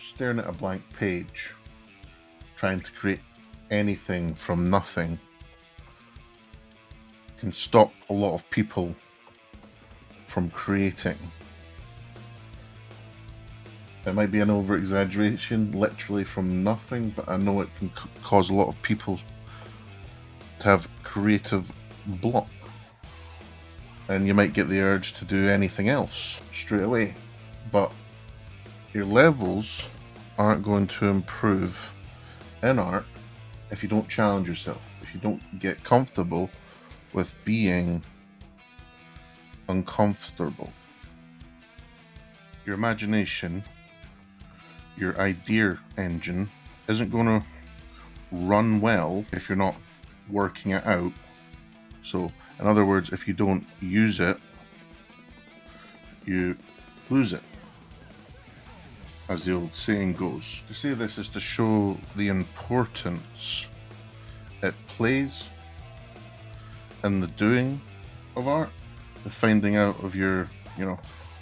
staring at a blank page, trying to create anything from nothing, can stop a lot of people from creating. It might be an over-exaggeration, literally from nothing, but I know it can cause a lot of people to have creative block. And you might get the urge to do anything else straight away. But your levels aren't going to improve in art if you don't challenge yourself, if you don't get comfortable with being uncomfortable. Your imagination, your idea engine, isn't going to run well if you're not working it out. So, in other words, if you don't use it, you lose it, as the old saying goes. To say this is to show the importance it plays in the doing of art, the finding out of your,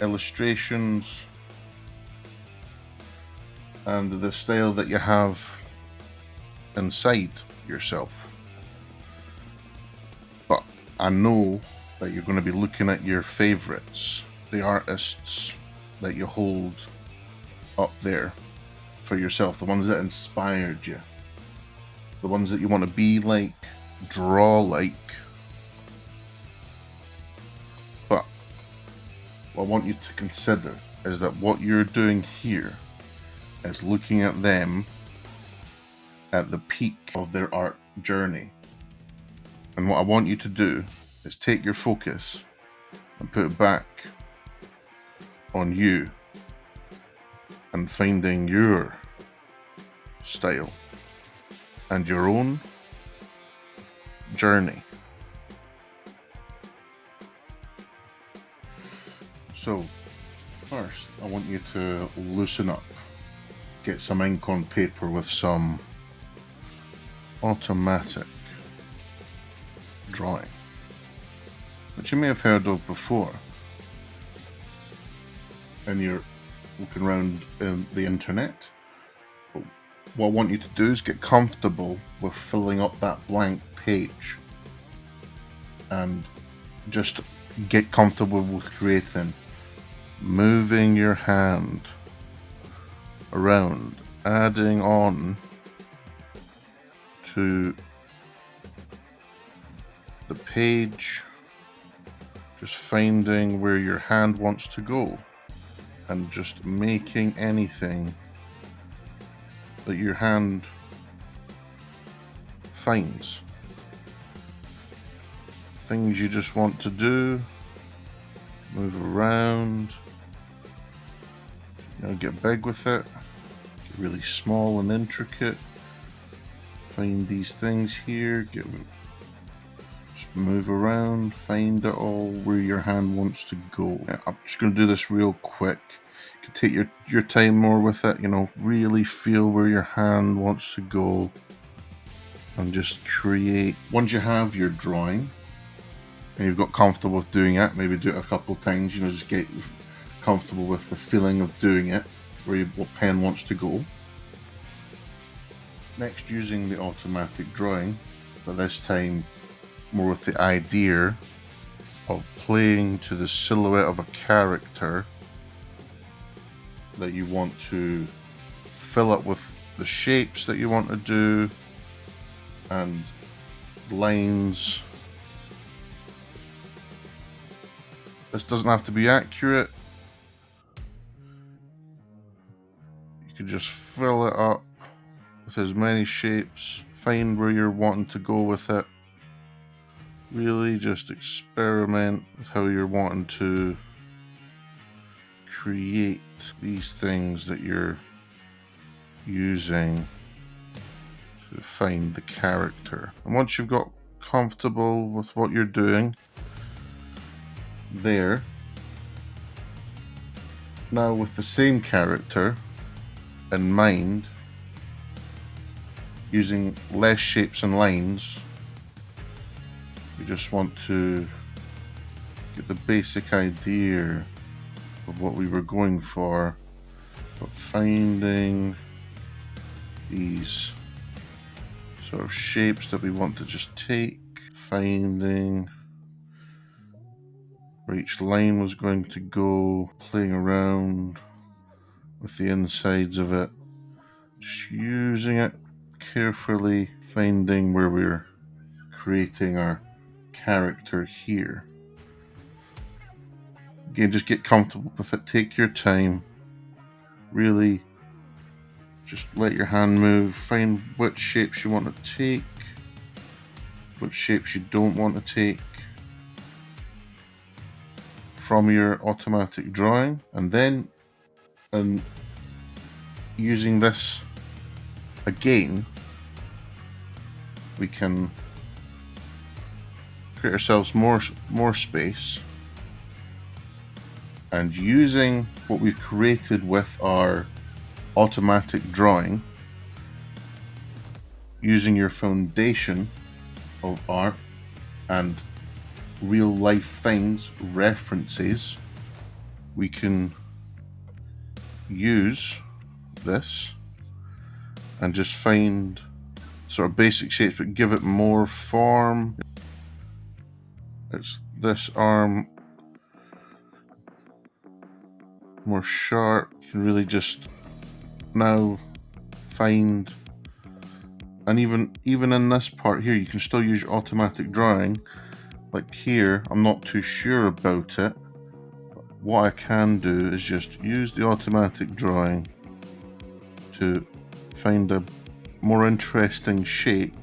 illustrations and the style that you have inside yourself. But I know that you're going to be looking at your favorites, the artists that you hold up there for yourself, the ones that inspired you, the ones that you want to be like, draw like. But what I want you to consider is that what you're doing here is looking at them at the peak of their art journey. And what I want you to do is take your focus and put it back on you and finding your style and your own journey. So, first, I want you to loosen up. Get some ink on paper with some automatic drawing, which you may have heard of before. And you're looking around the internet. But what I want you to do is get comfortable with filling up that blank page and just get comfortable with creating, moving your hand around, adding on to the page, just finding where your hand wants to go and just making anything that your hand finds. Things you just want to do, move around, get big with it, get really small and intricate. Find these things here, just move around, find it all where your hand wants to go. I'm just going to do this real quick. You can take your time more with it, really feel where your hand wants to go and just create. Once you have your drawing and you've got comfortable with doing it, maybe do it a couple of times, just get comfortable with the feeling of doing it, where what pen wants to go. Next, using the automatic drawing, but this time more with the idea of playing to the silhouette of a character that you want to fill up with the shapes that you want to do and lines. This doesn't have to be accurate. You could just fill it up with as many shapes, find where you're wanting to go with it. Really just experiment with how you're wanting to create these things that you're using to find the character. And once you've got comfortable with what you're doing there, now with the same character in mind, using less shapes and lines, we just want to get the basic idea of what we were going for but finding these sort of shapes that we want to just take, finding where each line was going to go, playing around with the insides of it, just using it carefully, finding where we're creating our character here. Again, just get comfortable with it, take your time, really just let your hand move, find which shapes you want to take, which shapes you don't want to take from your automatic drawing, and then using this again, we can create ourselves more space, and using what we've created with our automatic drawing, using your foundation of art and real life things, references, we can use this and just find sort of basic shapes but give it more form. It's this arm more sharp. You can really just now find, and even in this part here, you can still use your automatic drawing. Like here, I'm not too sure about it. What I can do is just use the automatic drawing to find a more interesting shape.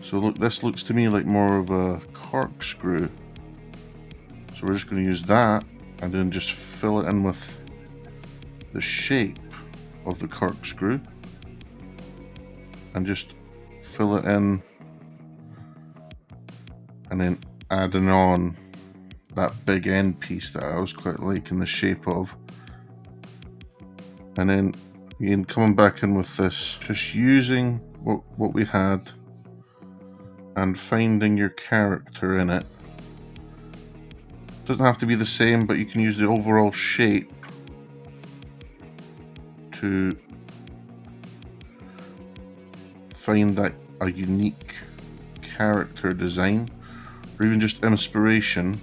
So look, this looks to me like more of a corkscrew. So we're just going to use that and then just fill it in with the shape of the corkscrew and just fill it in, and then adding on that big end piece that I was quite liking the shape of. And then again, coming back in with this, just using what we had and finding your character in it. Doesn't have to be the same, but you can use the overall shape to find that a unique character design, or even just inspiration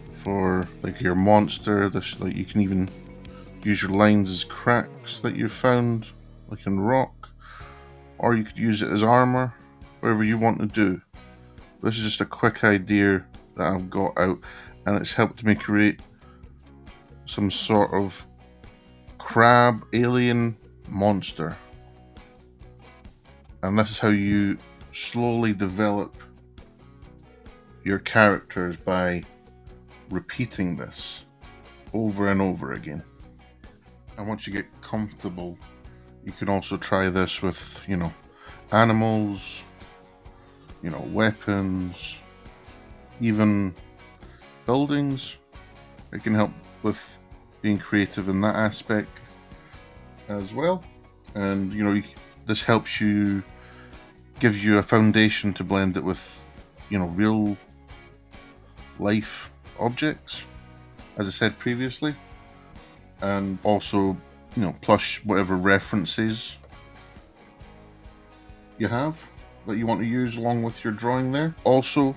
for like your monster. This, like, you can even use your lines as cracks that you found like in rock, or you could use it as armor, whatever you want to do. This is just a quick idea that I've got out, and it's helped me create some sort of crab alien monster. And this is how you slowly develop your characters, by repeating this over and over again. And once you get comfortable, you can also try this with, animals, weapons, even buildings. It can help with being creative in that aspect as well. And this helps you, gives you a foundation to blend it with real life objects, as I said previously, and also plus whatever references you have that you want to use along with your drawing there. Also,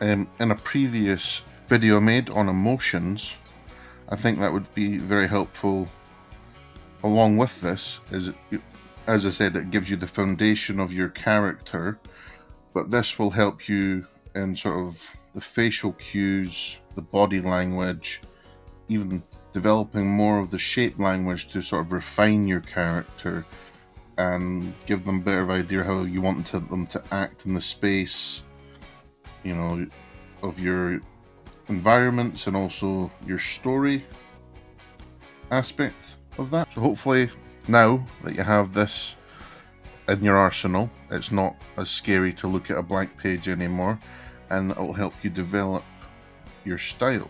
in a previous video made on emotions, I think that would be very helpful along with this, is as I said, it gives you the foundation of your character, but this will help you in sort of the facial cues, the body language, even developing more of the shape language to sort of refine your character and give them a better idea how you want them to act in the space, of your environments, and also your story aspect of that. So hopefully now that you have this in your arsenal, it's not as scary to look at a blank page anymore, and it will help you develop your style.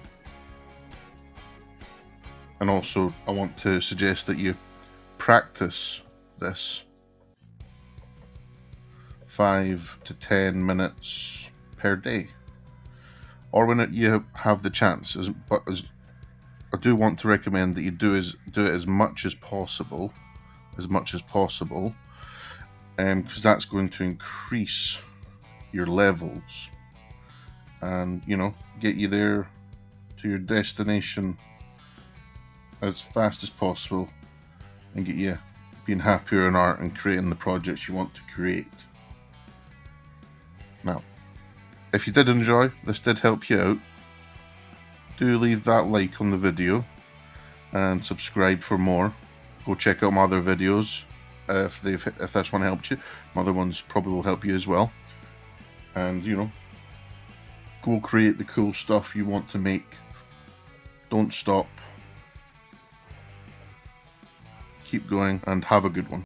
And also, I want to suggest that you practice this 5 to 10 minutes per day, or when you have the chance, as I do want to recommend that you do it as much as possible, because that's going to increase your levels, and get you there to your destination as fast as possible, and get you being happier in art and creating the projects you want to create. Now, if you did enjoy, this did help you out, do leave that like on the video and subscribe for more. Go check out my other videos if this one helped you. My other ones probably will help you as well. And go create the cool stuff you want to make. Don't stop. Keep going and have a good one.